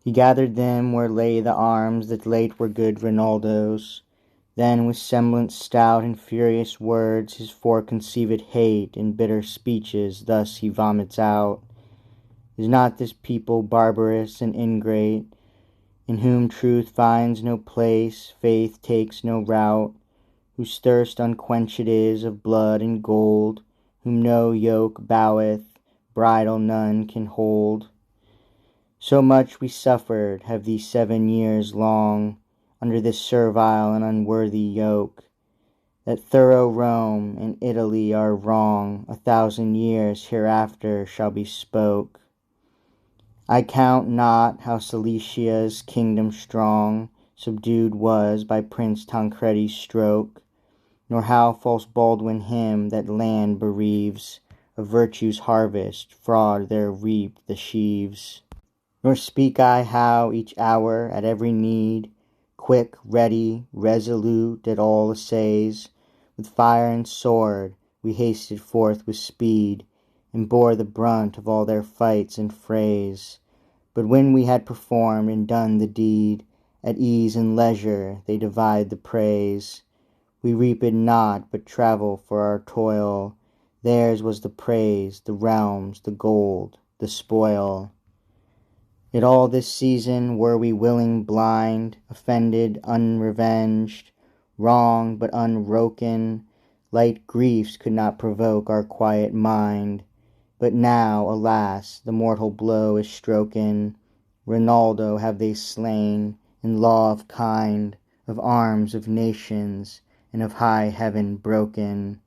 He gathered them where lay the arms that late were good Rinaldo's. Then with semblance stout and furious words his foreconceived hate in bitter speeches thus he vomits out. Is not this people barbarous and ingrate, in whom truth finds no place, faith takes no rout, whose thirst unquenched is of blood and gold, whom no yoke boweth, bridle none can hold? So much we suffered have these 7 years long, under this servile and unworthy yoke, that thorough Rome and Italy are wrong 1,000 years hereafter shall be spoke. I count not how Cilicia's kingdom strong subdued was by Prince Tancredi's stroke, nor how false Baldwin him that land bereaves of virtue's harvest, fraud there reaped the sheaves. Nor speak I how each hour at every need, quick, ready, resolute at all assays, with fire and sword we hasted forth with speed, and bore the brunt of all their fights and frays. But when we had performed and done the deed, at ease and leisure they divide the praise. We reaped not, but travel for our toil. Theirs was the praise, the realms, the gold, the spoil. Yet all this season were we willing blind, offended, unrevenged, wrong but unwroken. Light griefs could not provoke our quiet mind. But now, alas, the mortal blow is stroken. Rinaldo have they slain, in law of kind, of arms of nations, and of high heaven broken.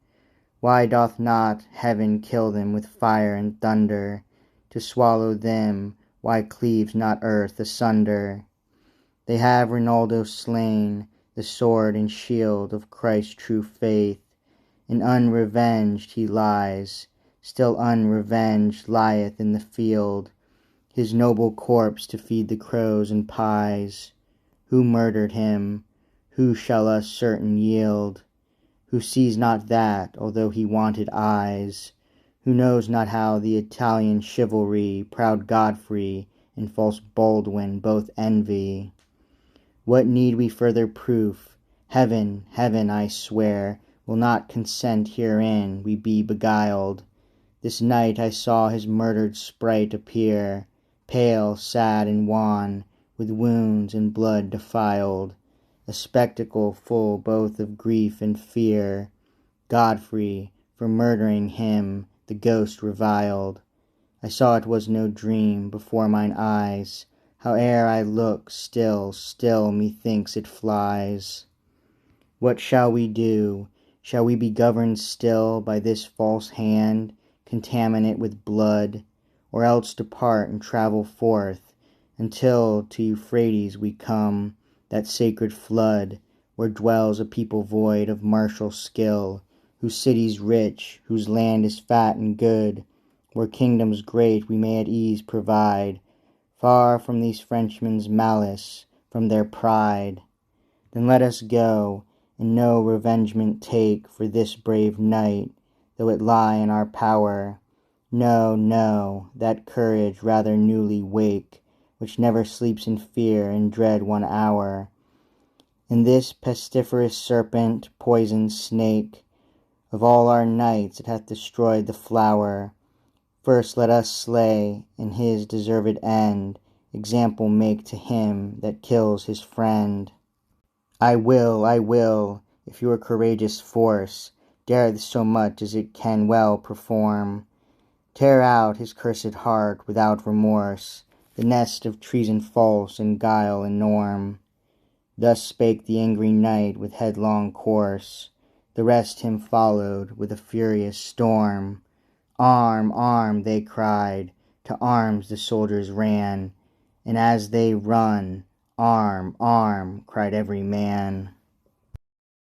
Why doth not heaven kill them with fire and thunder? To swallow them, why cleaves not earth asunder? They have Rinaldo slain, the sword and shield of Christ's true faith, and unrevenged he lies, still unrevenged lieth in the field, his noble corpse to feed the crows and pies. Who murdered him? Who shall us certain yield? Who sees not that, although he wanted eyes? Who knows not how the Italian chivalry proud Godfrey and false Baldwin both envy? What need we further proof? Heaven, heaven, I swear, will not consent herein we be beguiled. This night I saw his murdered sprite appear, pale, sad, and wan, with wounds and blood defiled, a spectacle full both of grief and fear. Godfrey, for murdering him, the ghost reviled. I saw it was no dream before mine eyes. Howe'er I look, still, methinks it flies. What shall we do? Shall we be governed still by this false hand, contaminate with blood, or else depart and travel forth, until to Euphrates we come, that sacred flood, where dwells a people void of martial skill, whose city's rich, whose land is fat and good, where kingdoms great we may at ease provide, far from these Frenchmen's malice, from their pride. Then let us go, and no revengement take for this brave knight, though it lie in our power. No, no, that courage rather newly wake, which never sleeps in fear and dread 1 hour. And this pestiferous serpent, poisoned snake, of all our knights it hath destroyed the flower. First let us slay, and his deserved end example make to him that kills his friend. I will, if your courageous force dareth so much as it can well perform, tear out his cursed heart without remorse, the nest of treason false and guile enorm. Thus spake the angry knight with headlong course. The rest him followed with a furious storm. Arm, arm, they cried, to arms the soldiers ran, and as they run, arm, arm, cried every man.